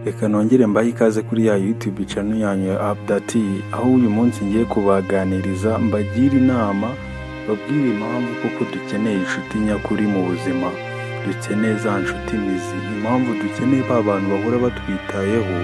Reka nongere mbahe ikaze kuri ya YouTube channel yanyu ya Update, aho uyu munsi ngiye kubaganiriza mbagira inama, babwire impamvu koko dukeneye inshuti nyakuri mu buzima, dukeneye za nshuti mizi, impamvu dukeneye ba bantu bahora batwitayeho,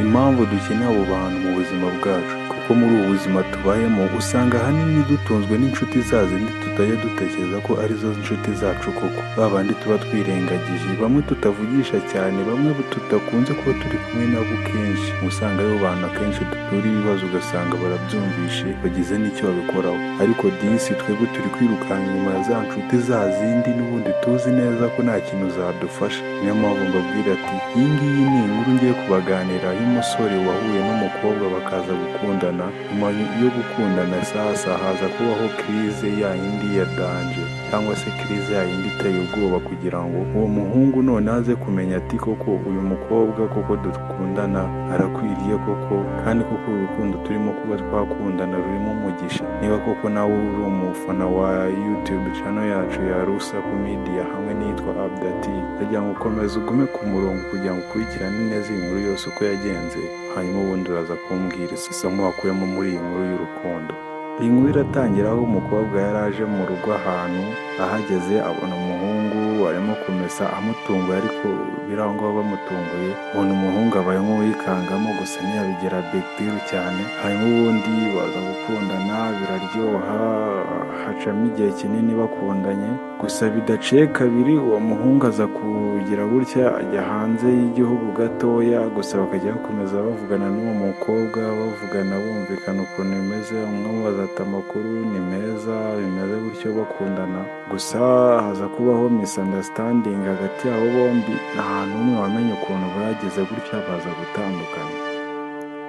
impamvu dukeneye abo bantu mu buzima bwacu. Kuko muri ubu buzima tubayemo usanga ahanini dutunzwe n'inshuti zazindi tutajya dutekereza ko arizo nshuti zacu koko, babandi tuba twirengagije, bamwe tutavugisha cyane, bamwe tudakunze kuba turi kumwe nabo kenshi. Usanga abo bantu akenshi dutura ibibazo ugasanga barabyumvishe, bagize n'icyo babikoraho, ariko disi twebwe turi kwirukanka inyuma ya za nshuti zazindi n'ubundi tuzi neza ko nta kintu zadufasha. Niyo mpamvu mbabwira ati iyi ngiyi ni inkuru ngiye kubaganira y'umusore wahuye n'umukobwa bakaza gukundana. Nyuma yo gukundana sasa haza kubaho krize ya yindi ya danje, cyangwa se krize ya yindi iteye ubwoba, kugira ngo uwo muhungu none aze kumenya ati koko uyu mukobwa koko dukundana arakwiriye koko, kandi koko urukundo turimo kuba twakundana rurimo umugisha. Niba koko nawe uri umufana wa YouTube channel yacu ya Rusaku Media hamwe n'iyitwa Update, kugira ngo ukomeze ugume ku murongo kugira ngo ukurikirane neza iyi nkuru yose uko yagenze, hanyuma ubundi uraza kumbwira isomo wakuyemo muri iyi nkuru y'urukundo. Iyi nkuru iratangira aho umukobwa yari aje mu rugo ahantu, ahageze abona umuhungu arimo kumesa amutunguye, ariko biranga bamutunguye ubona umuhungu abaye nk'uwikangamo, gusa ntiyabigira big deal cyane. hanyuma ubundi baza gukundana biraryoha, hacamo igihe kinini bakundanye, gusa bidaciye kabiri uwo muhungu aza kugira gutya ajya hanze y'igihugu gatoya, gusa bakajya bakomeza bavugana n'uwo mukobwa, bavugana bumvikana ukuntu bimeze, umwe amubaza ati amakuru ni meza, bimeze gutyo bakundana. Gusa haza kubaho misunderstanding hagati yabo bombi, nta n'umwe wamenye ukuntu bageze gutya baza gutandukana.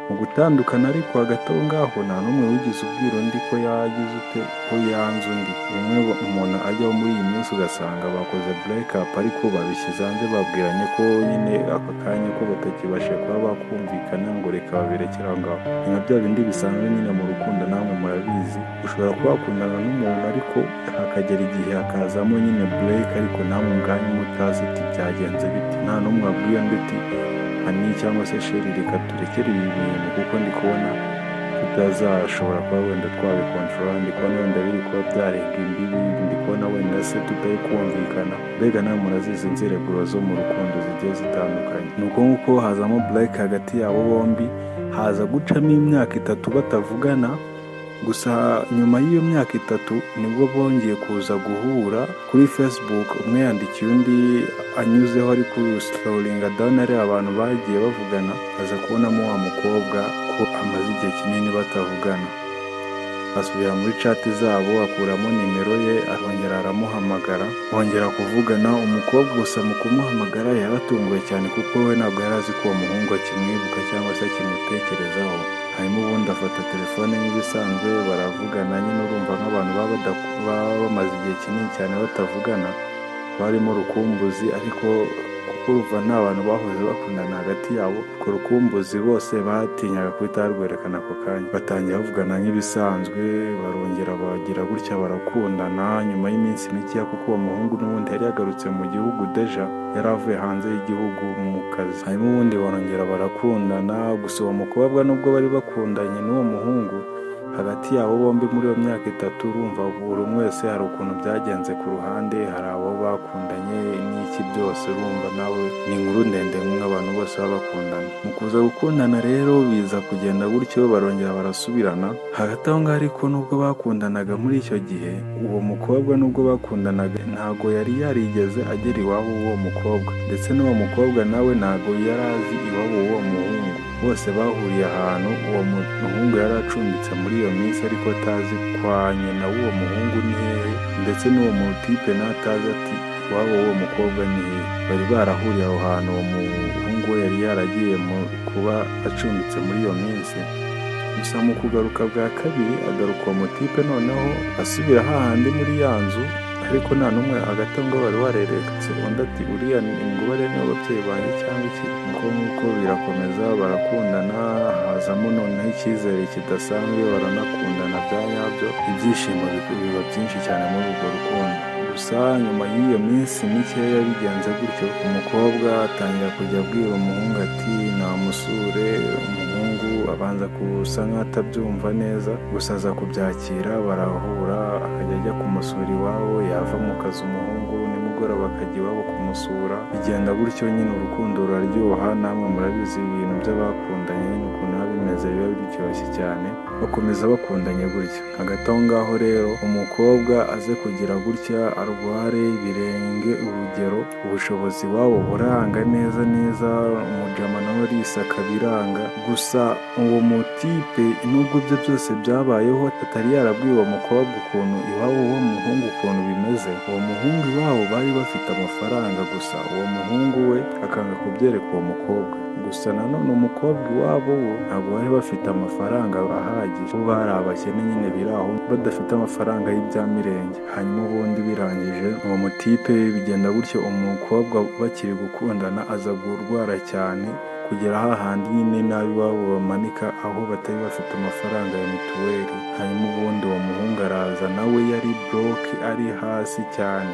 Mu gutandukana ariko hagati aho ngaho nta n'umwe wigize ubwira undi ko yagize ute, ko yanze undi. Bimwe umuntu ajyaho muri iyi minsi ugasanga bakoze break up, ariko babishyize hanze babwiranye ko nyine aka kanya ko batakibashe kuba bakumvikana ngo reka babirekere aho ngaho. Ni nka bya bindi bisanzwe nyine mu rukundo, namwe murabizi, ushobora kuba wakundana n'umuntu ariko hakagera igihe hakazamo nyine break, ariko namwe ubwanyu mutazi ati byagenze biti, nta n'umwe wabwiye undi ati hani cyangwa se sheri reka turekere ibi bintu kuko ndi kubona tutazashobora kuba wenda twabikontorora, ndi kubona wenda biri kuba byarenga imbibi, ndi kubona wenda se tutari kumvikana. Mbega nawe murazizi inzego zo mu rukundo zigiye zitandukanye. Ni uko nguko hazamo break hagati yabo bombi, haza gucamo imyaka 3 batavugana. Gusa nyuma y'iyo myaka 3 nibwo bongeye kuza guhura kuri Facebook, umwe yandikiye undi anyuzeho ari ku scrollinga down, ari abantu bagiye bavugana, aza kubonamo wa mukobwa ko amaze igihe kinini batavugana. Asubira muri chat zabo akuramo nimero ye, arongera aramuhamagara, bongera kuvugana. Umukobwa gusa mu kumuhamagara yaratunguwe cyane, kuko we ntabwo yari azi ko uwo muhungu akimwibuka cyangwa se akimutekerezaho. Hanyuma ubundi afata telefone nk'ibisanzwe baravugana, nyine urumva nk'abantu baba bamaze igihe kinini cyane batavugana, barimo rukumbuzi. Ariko kuko uruva nta bantu bahoze bakundana hagati yabo, ku rukumbuzi bose batinyaga kuhita barwerekana ako kanya, batangira bavugana nk'ibisanzwe, barongera bagira gutya barakundana. Nyuma y'iminsi mikeya, kuko uwo muhungu n'ubundi yari yagarutse mu gihugu deja, yari avuye hanze y'igihugu mu kazi. hanyuma ubundi barongera barakundana. Gusa uwo mukobwa nubwo bari bakundanye n'uwo muhungu, hagati yabo bombi muri iyo myaka 3 urumva buri umwe wese hari ukuntu byagenze ku ruhande, hari abo bakundanye n'iki byose, urumva nawe ni inkuru ndende nk'abantu bose baba bakundana. Mu kuza gukundana rero biza kugenda gutyo, barongera barasubirana. Hagati aho ngaho ariko nubwo bakundanaga muri icyo gihe, uwo mukobwa nubwo bakundanaga ntago yari yarigeze agera iwabo w'uwo mukobwa, ndetse n'uwo mukobwa nawe ntago yari azi iwabo w'uwo muhungu. Bose bahuriye ahantu, uwo muhungu yari acumbitse muri iyo minsi, ariko atazi kwa nyina w'uwo muhungu ni hehe, ndetse n'uwo mutipe natazi ati iwabo w'uwo mukobwa ni hehe. Bari barahuriye aho hantu, uwo muhungu we yari yaragiye mu kuba acumbitse muri iyo minsi. Gusa mu kugaruka bwa kabiri agaruka uwo mutipe noneho asubira hahandi muri ya nzu, ariko nta n'umwe hagati ngo bari warereketse undi ati uriya ngo bare n'ababyeyi banjye cyangwa iki. Nuko birakomeza barakundana, hazamo noneho icyizere kidasanzwe, baranakundana bya nyabyo, ibyishimo biba byinshi cyane muri urwo rukundo. Gusa nyuma y'iyo minsi mikeya bigenze gutyo, umukobwa atangira kujya abwira umuhungu ati abanza gusa nk'atabyumva neza, gusa aza kubyakira, barahura, akajya ajya kumusura iwabo, yava mu kazi umuhungu nimugoroba akajya iwabo kumusura, bigenda gutyo nyine urukundo ruraryoha. Namwe murabizi ibintu by'abakundanye nyine ukuntu biba bimeze, biba biryoshye cyane, bakomeza bakundanye gutyo. Hagati aho ngaho rero umukobwa aze kugira gutya arware birenge, urugero ubushobozi wabo buranga neza neza, umujama nawe arisaka biranga. Gusa uwo mutipe nubwo ibyo byose byabayeho atari yarabwiye uwo mukobwa ukuntu iwabo w'uwo muhungu ukuntu bimeze, uwo muhungu iwabo bari bafite amafaranga, gusa uwo muhungu we akanga kubyereka uwo mukobwa. Gusa nanone umukobwa iwabo wo ntabwo bari bafite amafaranga ahagije, bo bari abakene nyine biraho badafite amafaranga y'ibya mirenge. Hanyuma ubundi birangije uwo mutipe bigenda gutyo, umukobwa bakiri gukundana aza kurwara cyane, kugera hahandi nyine n'ab'iwabo bamanika aho batari bafite amafaranga ya mituweli. Hanyuma ubundi uwo muhungu araza, nawe yari broke, ari hasi cyane,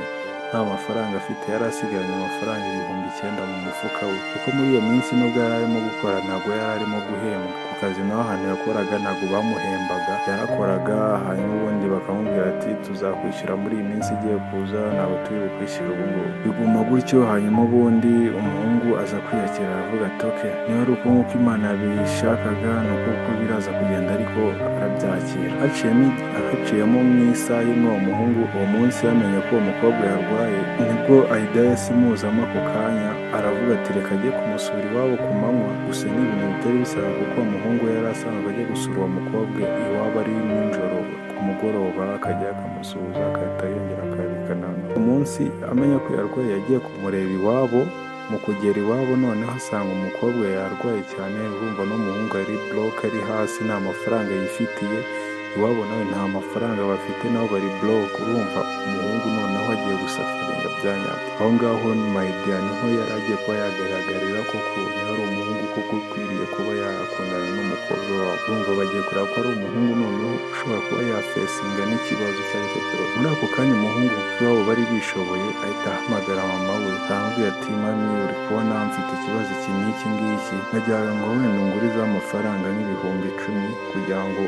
nta mafaranga afite, yari asigaranye amafaranga 9,000 mu mufuka we, kuko muri iyo minsi nubwo yari arimo gukora ntabwo yari arimo guhembwa ku kazi, naho ahantu yakoraga ntabwo bamuhembaga, yarakoraga. hanyuma ubundi bakamubwira ati tuzakwishyura muri iyi minsi igiye kuza, ntabwo turi bukwishyura ubu ngubu. Biguma gutyo. hanyuma ubundi umuhungu aza kwiyakira, aravuga ati oke, niba ari uko nk'uko Imana yabishakaga ni uko biraza kugenda, ariko arabyakira. Haciyemo mu isaha imwe umuhungu uwo munsi yamenye ko uwo mukobwa yarwaye, nibwo ahita yasimuzamo ako kanya, aravuga ati reka ajye kumusura iwabo ku manywa. Gusa ni ibintu bitari bisaba, kuko uwo muhungu yari asanzwe ajya gusura uwo mukobwa iwabo ari nijoro, ku mugoroba akajya akamusuhuza, agahita yongera akabikana. Umunsi amenya ko yarwaye yagiye kumureba iwabo. Mu kugera iwabo noneho asanga umukobwa yarwaye cyane, urumva n'umuhungu ari bloke, ari hasi, nta mafaranga yifitiye. Iwabo nawe nta mafaranga bafite, nabo bari bloke. Urumva umuhungu noneho agiye gusafaringa bya nyabyo. Aho ngaho Mayidea niho yari agiye kuba yagaragarira koko yari umuhungu koko ukwiriye kuba yakundana n'umukobwa wabo. Urumva bagiye kureba ko ari umuhungu noneho ushobora kuba yafesinga n'ikibazo icyo ari cyo cyose. Muri ako kanya umuhungu iwabo bari bishoboye ahita ahamagara mama we, aramubwira ati mami, uri kubona mfite ikibazo iki n'iki ngiki, nagira ngo wenda ungurizeho amafaranga n'10,000 kugira ngo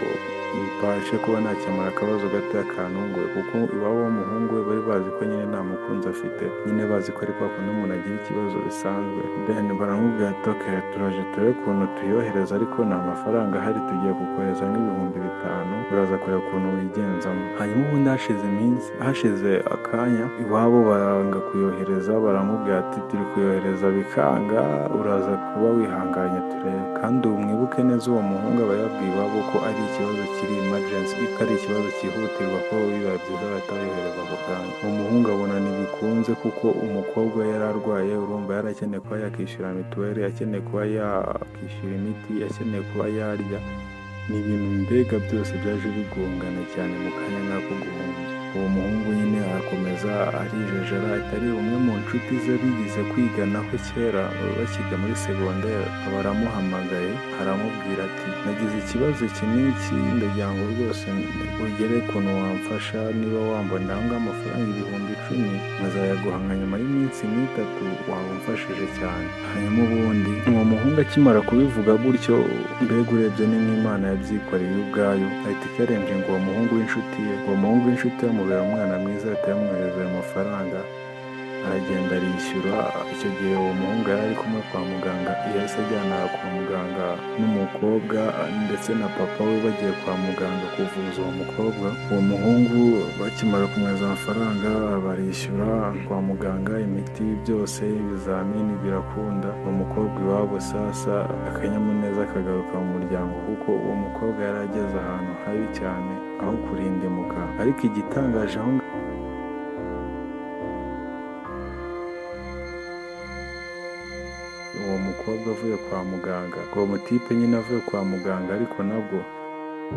mbashe kuba nakemura akabazo gato kantunguye, kuko iwabo w'umuhungu we bari bazi ko nyine nta mukunzi afite, nyine bazi ko ariko akunda umuntu agira ikibazo bisanzwe. Then baramubwira ati oke, turaje turebe ukuntu tuyohereza, ariko nta mafaranga ahari, tugiye kukohereza nk'ibihumbi 5, uraza kureba ukuntu wigenzamo. Hanyuma ubundi hashize akanya iwabo baranga kuyohereza, baramubwira ati turi kuyohereza bikanga, uraza kuba wihanganye turebe. Kandi mwibuke neza uwo muhungu aba yabwiye iwabo ko ari ikibazo kiri emergency, ko ari ikibazo cyihutirwa, ko biba byiza batayohereza ako kanya. Umuhungu abona ntibikunze, kuko umukobwa yari arwaye, urumva yari akeneye kuba yakishyura mituweli, akeneye kuba yakishyura imiti, akeneye kuba yarya. Ni ibintu mbega byose byaje bigongana cyane mu kanya nk'ako guhumbya. Uwo muhungu nyine arakomeza arijejera, atari umwe mu nshuti ze bigize kwiganaho kera bakiga muri segonderi, aba aramuhamagaye aramubwira ati nagize ikibazo iki n'iki, ndagira ngo rwose ugere ukuntu wamfasha, niba wambona aho amafaranga 10,000 nkazayaguha nyuma y'iminsi 3, wamfashije cyane. hanyuma ubundi uwo muhungu akimara kubivuga gutyo, mbega urebye ni nk'Imana yabyikoreye ubwayo, ahita ikarenjinga uwo muhungu w'inshuti ye. Uwo muhungu w'inshuti ye amubera umwana mwiza, ahita yamwohereza ayo mafaranga, aragenda arishyura. Icyo gihe uwo muhungu yari ari kumwe kwa muganga, yahise ajyana kwa muganga n'umukobwa ndetse na papa we, bagiye kwa muganga kuvuza uwo mukobwa. Uwo muhungu bakimara kumwohereza amafaranga barishyura kwa muganga, imiti byose, ibizamini birakunda. uwo mukobwa iwabo sasa akanyamuneza kagaruka mu muryango, kuko uwo mukobwa yari ageze ahantu habi cyane aho kurindimuka. Ariko igitangaje aho uwo mukobwa avuye kwa muganga, uwo mutipe nyine avuye kwa muganga, ariko nabwo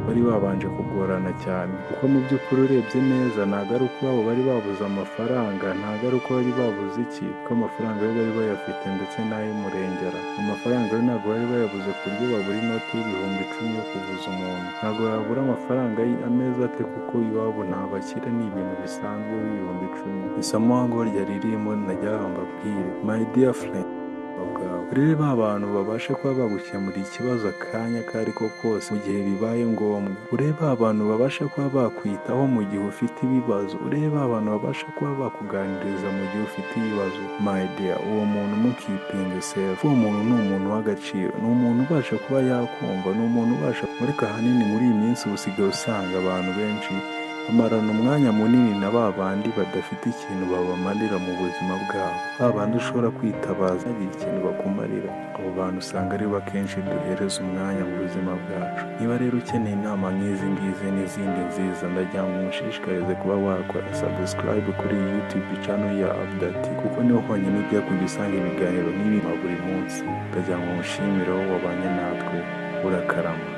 bari babanje kugorana cyane, kuko mu by'ukuri urebye neza ntabwo ari uko babo bari babuze amafaranga, ntabwo ari uko bari babuze iki, kuko amafaranga yo bari bayafite ndetse n'ay'umurengera. Amafaranga yo ntabwo bari bayabuze ku buryo babura inoti y'10,000 yo kuvuza umuntu, ntabwo babura amafaranga ameza ate, kuko iwabo nta bakire, ni ibintu bisanzwe b'10,000. Isomo ngo ryari ririmo najya mbabwire, my dear friend, ubwawe urebe ba bantu babasha kuba bagukemurira ikibazo akanya ako ari ko kose mu gihe bibaye ngombwa, urebe ba bantu babasha kuba bakwitaho mu gihe ufite ibibazo, urebe ba bantu babasha kuba bakuganiriza mu gihe ufite ibibazo. My dear, uwo muntu mukipinge self, uwo muntu ni umuntu w'agaciro, ni umuntu ubasha kuba yakumva, ni umuntu ubasha mureka ahanini muri iyi minsi usigaye usanga abantu benshi bamarana umwanya munini na ba bandi badafite ikintu babamarira mu buzima bwabo, ba bandi ushobora kwitabaza ntagire ikintu bakumarira. Abo bantu usanga ari bo akenshi duhereza umwanya mu buzima bwacu. Niba rero ukeneye inama nk'izi ngizi n'izindi nziza, ndagira ngo umushishikarize kuba wakora subscribe kuri iyi YouTube channel ya Abdati, kuko niho honyine ugiye kujya usanga ibiganiro nk'ibi buri munsi. Ndagira ngo mushimire wowe wabanye natwe, urakarama.